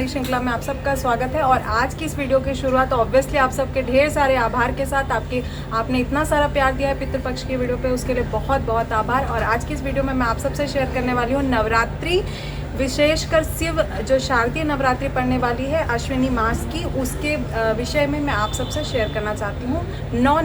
नई श्रृंखला में आप सबका स्वागत है। और आज की इस वीडियो की शुरुआत ऑब्वियसली आप सबके ढेर सारे आभार के साथ आपने इतना सारा प्यार दिया है पितृपक्ष की वीडियो पे, उसके लिए बहुत बहुत आभार। और आज की इस वीडियो में मैं आप सबसे शेयर करने वाली हूँ नवरात्रि, विशेषकर शिव जो शारदीय नवरात्रि पड़ने वाली है अश्विनी मास की, उसके विषय में मैं आप सबसे शेयर करना चाहती हूँ 9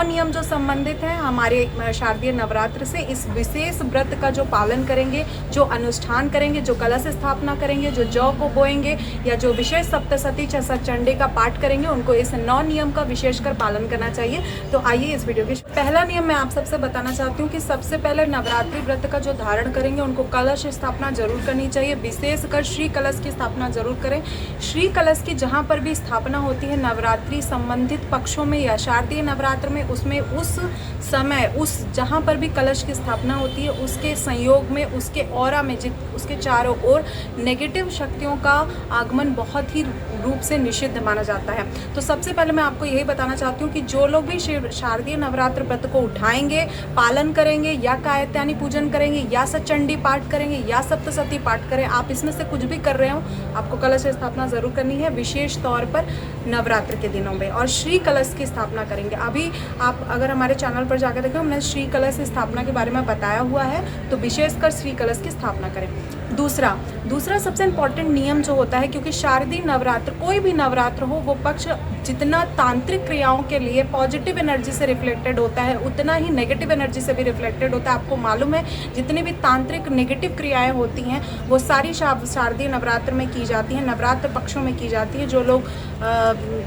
नियम जो संबंधित हैं हमारे शारदीय नवरात्र से। इस विशेष व्रत का जो पालन करेंगे, जो अनुष्ठान करेंगे, जो कलश स्थापना करेंगे, जो जौ को बोएंगे या जो विशेष सप्तशती चंडी का पाठ करेंगे, उनको इस 9 नियम का विशेषकर पालन करना चाहिए। तो आइए इस वीडियो के पहला नियम मैं आप सबसे बताना चाहती हूँ कि सबसे पहले नवरात्रि व्रत का जो धारण करेंगे उनको कलश स्थापना जरूर करनी चाहिए। विशेषकर श्री कलश की स्थापना जरूर करें। श्री कलश की जहाँ पर भी स्थापना होती है नवरात्रि संबंधित पक्षों में या शारदीय नवरात्र में, उसमें उस समय उस जहाँ पर भी कलश की स्थापना होती है उसके संयोग में, उसके ऑरा में, उसके चारों ओर नेगेटिव शक्तियों का आगमन बहुत ही रूप से निषिद्ध माना जाता है। तो सबसे पहले मैं आपको यही बताना चाहती हूँ कि जो लोग भी शारदीय नवरात्र व्रत को उठाएंगे, पालन करेंगे, या कात्यायनी पूजन करेंगे, या सचंडी पाठ करेंगे, या सप्तशती पाठ करें, आप इसमें से कुछ भी कर रहे हो, आपको कलश स्थापना जरूर करनी है, विशेष तौर पर नवरात्र के दिनों में। और श्री कलश की स्थापना करेंगे। अभी आप अगर हमारे चैनल पर जाकर देखें, हमने श्री कलश स्थापना के बारे में बताया हुआ है, तो विशेषकर श्री कलश की स्थापना करें। दूसरा सबसे इम्पॉर्टेंट नियम जो होता है, क्योंकि शारदीय नवरात्र कोई भी नवरात्र हो, वो पक्ष जितना तांत्रिक क्रियाओं के लिए पॉजिटिव एनर्जी से रिफ्लेक्टेड होता है उतना ही नेगेटिव एनर्जी से भी रिफ्लेक्टेड होता है। आपको मालूम है जितनी भी तांत्रिक नेगेटिव क्रियाएं होती हैं वो सारी शारदीय नवरात्र में की जाती हैं, नवरात्र पक्षों में की जाती है। जो लोग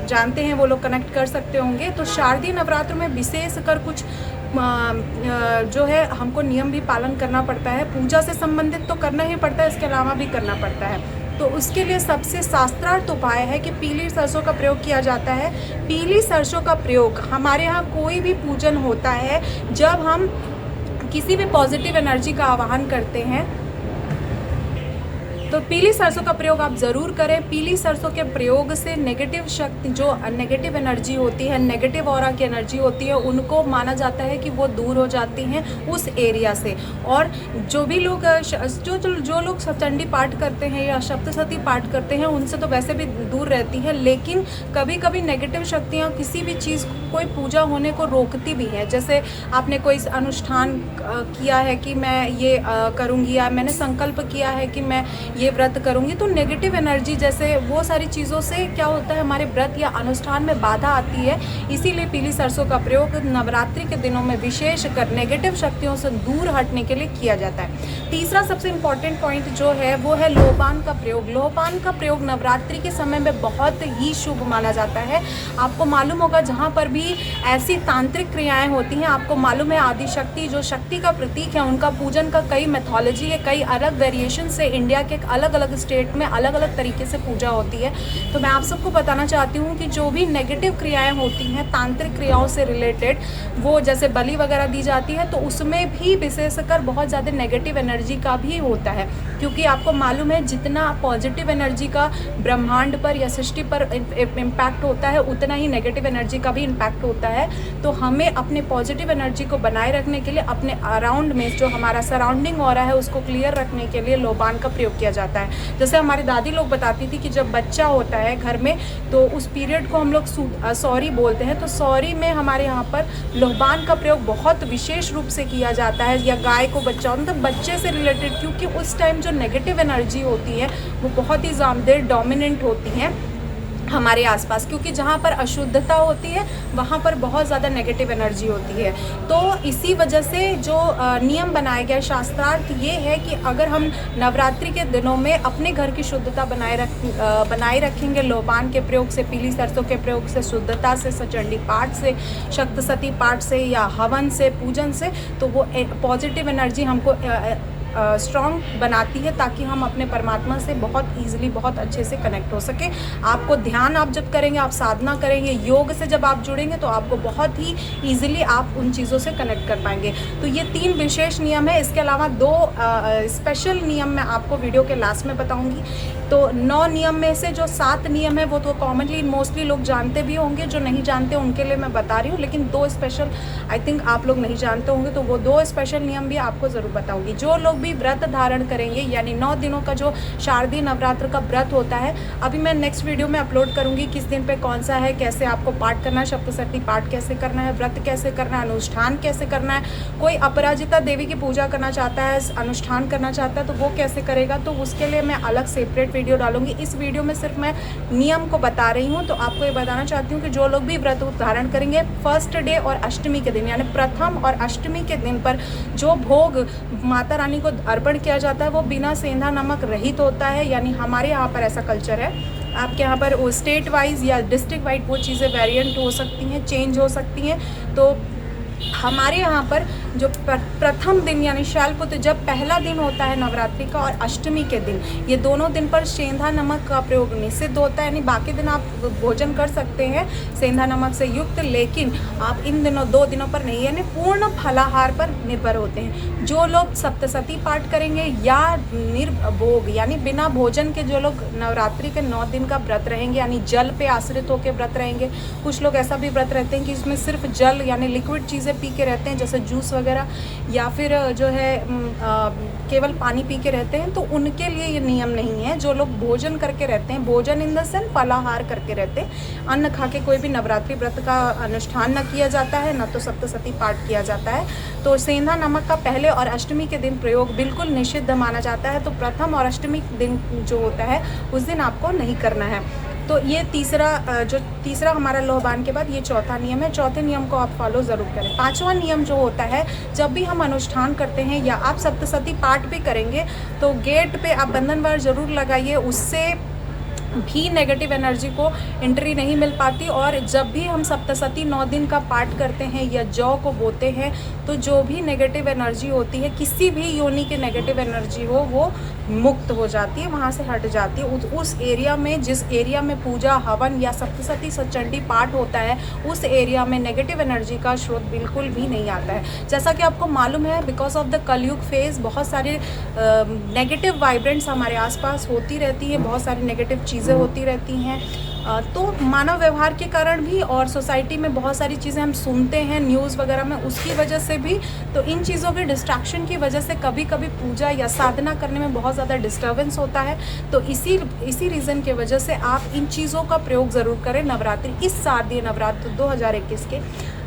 जानते हैं वो लोग कनेक्ट कर सकते होंगे। तो शारदीय नवरात्र में विशेषकर कुछ जो है हमको नियम भी पालन करना पड़ता है। पूजा से संबंधित तो करना ही पड़ता है, इसके अलावा भी करना पड़ता है। तो उसके लिए सबसे शास्त्रार्थ उपाय है कि पीली सरसों का प्रयोग किया जाता है। पीली सरसों का प्रयोग हमारे यहाँ कोई भी पूजन होता है, जब हम किसी भी पॉजिटिव एनर्जी का आवाहन करते हैं तो पीली सरसों का प्रयोग आप ज़रूर करें। पीली सरसों के प्रयोग से नेगेटिव शक्ति, जो नेगेटिव एनर्जी होती है, नेगेटिव ऑरा की एनर्जी होती है, उनको माना जाता है कि वो दूर हो जाती हैं उस एरिया से। और जो भी लोग जो लोग सचंडी पाठ करते हैं या सप्तशती पाठ करते हैं, उनसे तो वैसे भी दूर रहती है, लेकिन कभी कभी नेगेटिव शक्तियाँ किसी भी चीज़, कोई पूजा होने को रोकती भी हैं। जैसे आपने कोई अनुष्ठान किया है कि मैं ये करूँगी, या मैंने संकल्प किया है कि मैं ये व्रत करूंगी, तो नेगेटिव एनर्जी जैसे वो सारी चीज़ों से क्या होता है, हमारे व्रत या अनुष्ठान में बाधा आती है। इसीलिए पीली सरसों का प्रयोग नवरात्रि के दिनों में विशेषकर नेगेटिव शक्तियों से दूर हटने के लिए किया जाता है। तीसरा सबसे इम्पॉर्टेंट पॉइंट जो है वो है लोहपान का प्रयोग। लोहपान का प्रयोग नवरात्रि के समय में बहुत ही शुभ माना जाता है। आपको मालूम होगा जहाँ पर भी ऐसी तांत्रिक क्रियाएँ होती हैं, आपको मालूम है आदिशक्ति जो शक्ति का प्रतीक है, उनका पूजन का कई मेथोलॉजी है, कई अलग वेरिएशन से इंडिया के अलग अलग स्टेट में अलग अलग तरीके से पूजा होती है। तो मैं आप सबको बताना चाहती हूँ कि जो भी नेगेटिव क्रियाएं होती हैं तांत्रिक क्रियाओं से रिलेटेड, वो जैसे बलि वगैरह दी जाती है, तो उसमें भी विशेषकर बहुत ज़्यादा नेगेटिव एनर्जी का भी होता है। क्योंकि आपको मालूम है जितना पॉजिटिव एनर्जी का ब्रह्मांड पर या सृष्टि पर इम्पैक्ट होता है, उतना ही नेगेटिव एनर्जी का भी इम्पैक्ट होता है। तो हमें अपने पॉजिटिव एनर्जी को बनाए रखने के लिए अपने अराउंड में जो हमारा सराउंडिंग हो रहा है उसको क्लियर रखने के लिए लोहपान का प्रयोग किया जाता है। जैसे हमारी दादी लोग बताती थी कि जब बच्चा होता है घर में तो उस पीरियड को हम लोग सॉरी बोलते हैं, तो सॉरी में हमारे यहाँ पर लोहपान का प्रयोग बहुत विशेष रूप से किया जाता है। या गाय को बच्चा, मतलब बच्चे से रिलेटेड, क्योंकि उस टाइम जो नेगेटिव एनर्जी होती है वो बहुत ही ज़्यादा डोमिनेंट होती है हमारे आसपास, क्योंकि जहाँ पर अशुद्धता होती है वहाँ पर बहुत ज़्यादा नेगेटिव एनर्जी होती है। तो इसी वजह से जो नियम बनाया गया शास्त्रार्थ ये है कि अगर हम नवरात्रि के दिनों में अपने घर की शुद्धता बनाए रखेंगे लोहपान के प्रयोग से, पीली सरसों के प्रयोग से, शुद्धता से, सचंडी पाठ से, सप्तशती पाठ से या हवन से, पूजन से, तो वो पॉजिटिव एनर्जी हमको स्ट्रॉन्ग बनाती है, ताकि हम अपने परमात्मा से बहुत ईजिली, बहुत अच्छे से कनेक्ट हो सके। आपको ध्यान आप जब करेंगे, आप साधना करेंगे, योग से जब आप जुड़ेंगे तो आपको बहुत ही ईजिली आप उन चीज़ों से कनेक्ट कर पाएंगे। तो ये 3 विशेष नियम है। इसके अलावा 2 स्पेशल नियम मैं आपको वीडियो के लास्ट में बताऊंगी। तो 9 नियम में से जो 7 नियम है वो तो कॉमनली मोस्टली लोग जानते भी होंगे, जो नहीं जानते उनके लिए मैं बता रही हूँ, लेकिन 2 स्पेशल आई थिंक आप लोग नहीं जानते होंगे, तो वो 2 स्पेशल नियम भी आपको ज़रूर बताऊँगी। जो लोग भी व्रत धारण करेंगे, यानी 9 दिनों का जो शारदीय नवरात्र का व्रत होता है, अभी मैं नेक्स्ट वीडियो में अपलोड करूँगी किस दिन पे कौन सा है, कैसे आपको पाठ करना है, सप्तशती पाठ कैसे करना है, व्रत कैसे करना है, अनुष्ठान कैसे करना है। कोई अपराजिता देवी की पूजा करना चाहता है, अनुष्ठान करना चाहता है, तो वो कैसे करेगा, तो उसके लिए मैं अलग सेपरेट वीडियो डालूंगी। इस वीडियो में सिर्फ मैं नियम को बता रही हूँ। तो आपको ये बताना चाहती हूँ कि जो लोग भी व्रत धारण करेंगे फर्स्ट डे और अष्टमी के दिन, यानी प्रथम और अष्टमी के दिन पर जो भोग माता रानी को अर्पण किया जाता है वो बिना सेंधा नमक रहित होता है। यानी हमारे यहाँ पर ऐसा कल्चर है, आपके यहाँ पर स्टेट वाइज या डिस्ट्रिक्ट वाइज वो चीज़ें वेरिएंट हो सकती हैं, चेंज हो सकती हैं। तो हमारे यहाँ पर जो प्रथम दिन यानी शैलपुत्र, जब पहला दिन होता है नवरात्रि का, और अष्टमी के दिन, ये दोनों दिन पर सेंधा नमक का प्रयोग निषिद्ध होता है। यानी बाकी दिन आप भोजन कर सकते हैं सेंधा नमक से युक्त, लेकिन आप इन दिनों 2 दिनों पर नहीं, यानी पूर्ण फलाहार पर निर्भर होते हैं। जो लोग सप्तशती पाठ करेंगे या निर्भोग यानी बिना भोजन के जो लोग नवरात्रि के 9 दिन का व्रत रहेंगे, यानी जल पे आश्रित होकर व्रत रहेंगे। कुछ लोग ऐसा भी व्रत रहते हैं कि इसमें सिर्फ जल यानी लिक्विड चीज़ें पी के रहते हैं, जैसे जूस वगैरह, या फिर जो है केवल पानी पी के रहते हैं, तो उनके लिए ये नियम नहीं है। जो लोग भोजन करके रहते हैं, भोजन इन द सेंस फलाहार करके रहते हैं, अन्न खा के कोई भी नवरात्रि व्रत का अनुष्ठान न किया जाता है, न तो सप्तशती पाठ किया जाता है। तो सेंधा नमक का पहले और अष्टमी के दिन प्रयोग बिल्कुल निषिद्ध माना जाता है। तो प्रथम और अष्टमी दिन जो होता है उस दिन आपको नहीं करना है। तो ये तीसरा हमारा लोहबान के बाद ये चौथा नियम है। चौथे नियम को आप फॉलो ज़रूर करें। पांचवा नियम जो होता है, जब भी हम अनुष्ठान करते हैं या आप सप्तशती पाठ भी करेंगे तो गेट पे आप बंधन वार ज़रूर लगाइए, उससे भी नेगेटिव एनर्जी को एंट्री नहीं मिल पाती। और जब भी हम सप्तशती 9 दिन का पाठ करते हैं या जौ को बोते हैं, तो जो भी नेगेटिव एनर्जी होती है, किसी भी योनि की नेगेटिव एनर्जी हो, वो मुक्त हो जाती है, वहाँ से हट जाती है। उस एरिया में, जिस एरिया में पूजा हवन या सप्तशती सचंडी पाठ होता है, उस एरिया में नेगेटिव एनर्जी का स्रोत बिल्कुल भी नहीं आता है। जैसा कि आपको मालूम है, बिकॉज ऑफ द कलयुग फेज बहुत सारे नेगेटिव वाइब्रेंट्स हमारे आसपास होती रहती है, बहुत सारी नेगेटिव चीज़ें होती रहती हैं। तो मानव व्यवहार के कारण भी, और सोसाइटी में बहुत सारी चीज़ें हम सुनते हैं न्यूज़ वगैरह में, उसकी वजह से भी, तो इन चीज़ों के डिस्ट्रैक्शन की वजह से कभी कभी पूजा या साधना करने में बहुत ज़्यादा डिस्टर्बेंस होता है। तो इसी रीज़न की वजह से आप इन चीज़ों का प्रयोग ज़रूर करें नवरात्रि, इस शारदीय नवरात्र 2021 के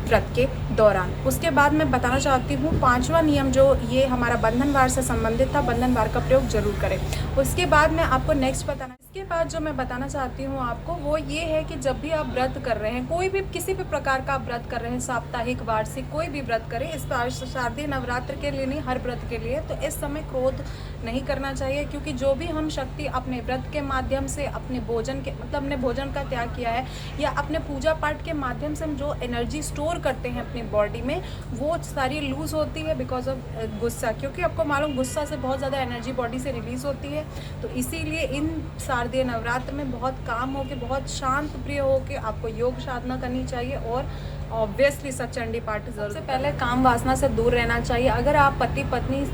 व्रत के दौरान। उसके बाद मैं बताना चाहती हूँ 5वां नियम, जो ये हमारा बंधनवार से संबंधित था, बंधनवार का प्रयोग जरूर करें। उसके बाद मैं आपको नेक्स्ट इसके बाद जो मैं बताना चाहती हूँ आपको, वो ये है कि जब भी आप व्रत कर रहे हैं, कोई भी किसी भी प्रकार का आप व्रत कर रहे हैं, साप्ताहिक, वार्षिक, कोई भी व्रत करें, इस शारदीय नवरात्र के लिए नहीं, हर व्रत के लिए, तो इस समय क्रोध नहीं करना चाहिए। क्योंकि जो भी हम शक्ति अपने व्रत के माध्यम से, अपने भोजन के मतलब हमने भोजन का त्याग किया है, या अपने पूजा पाठ के माध्यम से हम जो एनर्जी स्टोर करते हैं अपनी बॉडी में, वो सारी लूज होती है बिकॉज ऑफ गुस्सा। क्योंकि आपको मालूम, गुस्सा से बहुत ज़्यादा एनर्जी बॉडी से रिलीज होती है। तो इसीलिए इन शारदीय नवरात्र में बहुत काम हो के, बहुत शांत प्रिय हो के आपको योग साधना करनी चाहिए, और ऑब्वियसली सचंडी पाठ जरूर। सबसे पहले काम वासना से दूर रहना चाहिए। अगर आप पति पत्नी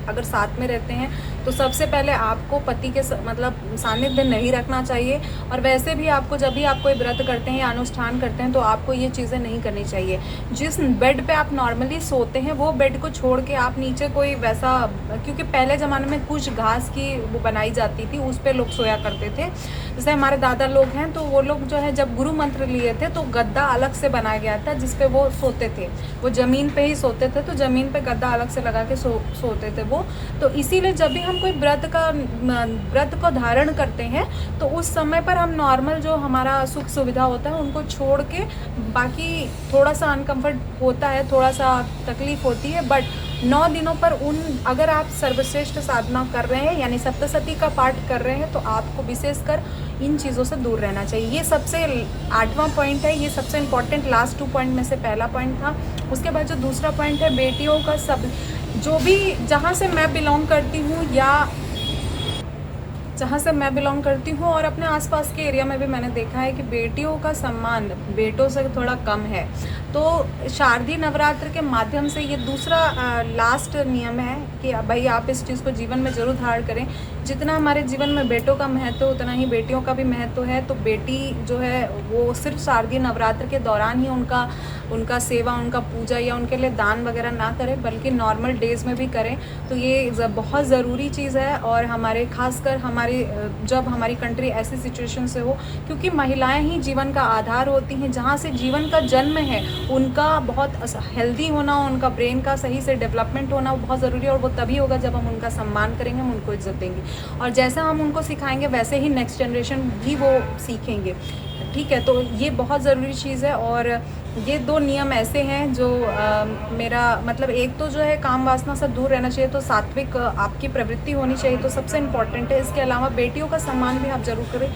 अगर साथ में रहते हैं, तो सबसे पहले आपको पति के मतलब सानिध्य नहीं रखना चाहिए। और वैसे भी आपको, जब भी आप कोई व्रत करते हैं या अनुष्ठान करते हैं, तो आपको ये चीज़ें नहीं करनी चाहिए। जिस बेड पे आप नॉर्मली सोते हैं, वो बेड को छोड़ के आप नीचे कोई वैसा, क्योंकि पहले ज़माने में कुछ घास की वो बनाई जाती थी, उस पर लोग सोया करते थे। जैसे हमारे दादा लोग हैं, तो वो लोग जो है जब गुरु मंत्र लिए थे, तो गद्दा अलग से बनाया गया था जिस पे वो सोते थे। वो ज़मीन पे ही सोते थे, तो ज़मीन पे गद्दा अलग से लगा के सोते थे वो। तो इसीलिए जब भी हम कोई व्रत को धारण करते हैं, तो उस समय पर हम नॉर्मल जो हमारा सुख सुविधा होता है उनको छोड़ के, बाकी थोड़ा सा अनकम्फर्ट होता है, थोड़ा सा तकलीफ होती है, बट 9 दिनों पर अगर आप सर्वश्रेष्ठ साधना कर रहे हैं, यानी सप्तशती का पाठ कर रहे हैं, तो आपको विशेषकर इन चीज़ों से दूर रहना चाहिए। ये सबसे 8वां पॉइंट है, ये सबसे इम्पॉर्टेंट लास्ट 2 पॉइंट में से पहला पॉइंट था। उसके बाद जो दूसरा पॉइंट है, बेटियों का सब, जो भी जहाँ से मैं बिलोंग करती हूँ, या जहाँ से मैं बिलोंग करती हूँ और अपने आसपास के एरिया में भी मैंने देखा है कि बेटियों का सम्मान बेटों से थोड़ा कम है। तो शारदीय नवरात्र के माध्यम से ये दूसरा लास्ट नियम है कि भाई आप इस चीज़ को जीवन में ज़रूर धारण करें। जितना हमारे जीवन में बेटों का महत्व है उतना ही बेटियों का भी महत्व है। तो बेटी जो है वो सिर्फ शारदीय नवरात्र के दौरान ही उनका सेवा, उनका पूजा या उनके लिए दान वगैरह ना करें, बल्कि नॉर्मल डेज़ में भी करें। तो ये बहुत ज़रूरी चीज़ है। और हमारे खासकर जब हमारी कंट्री ऐसी सिचुएशन से हो, क्योंकि महिलाएं ही जीवन का आधार होती हैं, जहाँ से जीवन का जन्म है, उनका बहुत हेल्दी होना, उनका ब्रेन का सही से डेवलपमेंट होना बहुत ज़रूरी है। और वो तभी होगा जब हम उनका सम्मान करेंगे, हम उनको इज्जत देंगे, और जैसा हम उनको सिखाएंगे वैसे ही नेक्स्ट जनरेशन भी वो सीखेंगे। ठीक है, तो ये बहुत ज़रूरी चीज़ है। और ये 2 नियम ऐसे हैं जो मेरा मतलब, एक तो जो है काम वासना से दूर रहना चाहिए, तो सात्विक आपकी प्रवृत्ति होनी चाहिए, तो सबसे इम्पॉर्टेंट है। इसके अलावा बेटियों का सम्मान भी आप ज़रूर करें।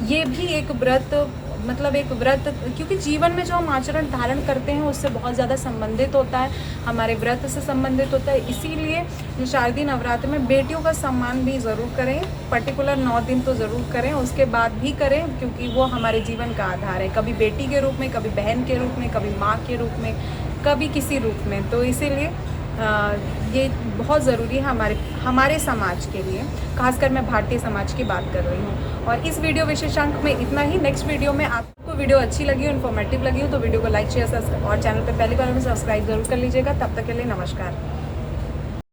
ये भी एक व्रत, मतलब एक व्रत, क्योंकि जीवन में जो हम आचरण धारण करते हैं उससे बहुत ज़्यादा संबंधित होता है, हमारे व्रत से संबंधित होता है। इसीलिए शारदीय नवरात्र में बेटियों का सम्मान भी ज़रूर करें। पर्टिकुलर 9 दिन तो ज़रूर करें, उसके बाद भी करें, क्योंकि वो हमारे जीवन का आधार है, कभी बेटी के रूप में, कभी बहन के रूप में, कभी माँ के रूप में, कभी किसी रूप में। तो इसीलिए ये बहुत ज़रूरी है हमारे समाज के लिए, खासकर मैं भारतीय समाज की बात कर रही हूँ। और इस वीडियो विशेषांक में इतना ही। नेक्स्ट वीडियो में आपको वीडियो अच्छी लगी हो, इन्फॉर्मेटिव लगी हो, तो वीडियो को लाइक शेयर और चैनल पर पहली बार में सब्सक्राइब जरूर कर लीजिएगा। तब तक के लिए नमस्कार।